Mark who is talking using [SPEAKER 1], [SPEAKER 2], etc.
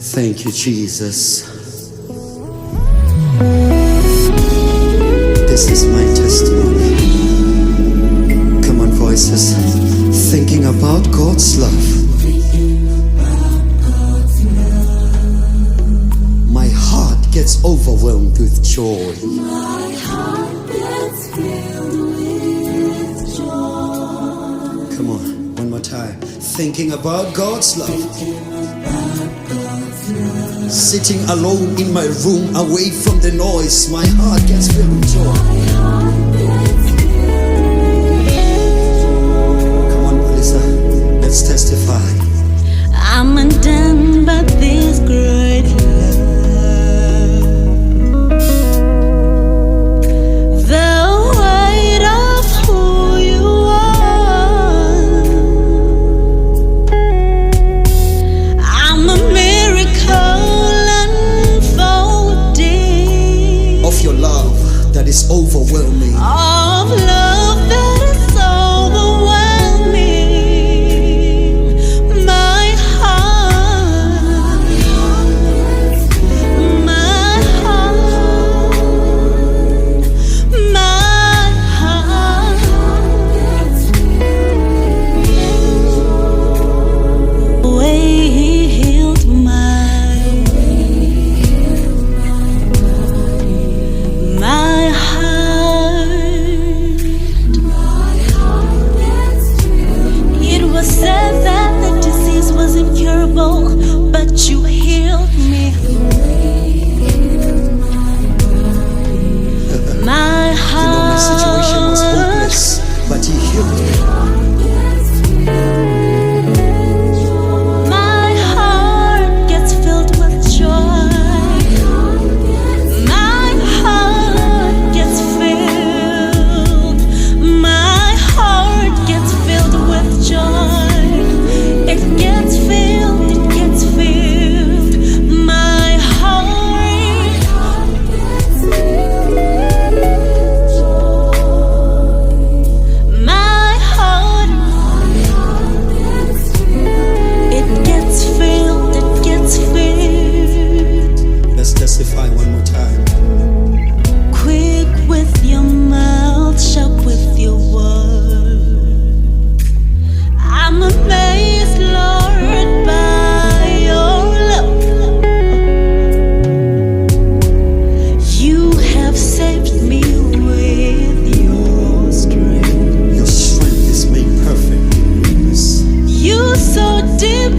[SPEAKER 1] Thank you, Jesus. This is my testimony. Come on, voices. Thinking about God's love. My heart gets overwhelmed with joy.
[SPEAKER 2] My heart gets filled with joy.
[SPEAKER 1] Come on, one more time. Thinking about God's love. Sitting alone in my room, away from the noise, my heart gets filled with joy. Come on, Palesa, let's testify.
[SPEAKER 2] I'm undone by this great love. The weight of who you are. I'm a miracle unfolding
[SPEAKER 1] Of your love that is overwhelming.
[SPEAKER 2] of love that is overwhelming. My heart, my heart, my heart. The way He healed my heart. It was said that the disease was incurable, but you healed me. My
[SPEAKER 1] You know, my situation was
[SPEAKER 2] heart,
[SPEAKER 1] hopeless, but He healed me.
[SPEAKER 2] my heart gets filled with joy. My heart gets filled. My heart gets filled with joy. It gets filled, it gets filled. My heart gets filled with joy. My heart gets filled. It gets filled, it gets filled.
[SPEAKER 1] Let's testify one more time.
[SPEAKER 2] Quick with your mouth, sharp with your word. I'm amazed, Lord, by your love. You have saved me with your strength.
[SPEAKER 1] Your strength is made perfect in weakness.
[SPEAKER 2] You so deep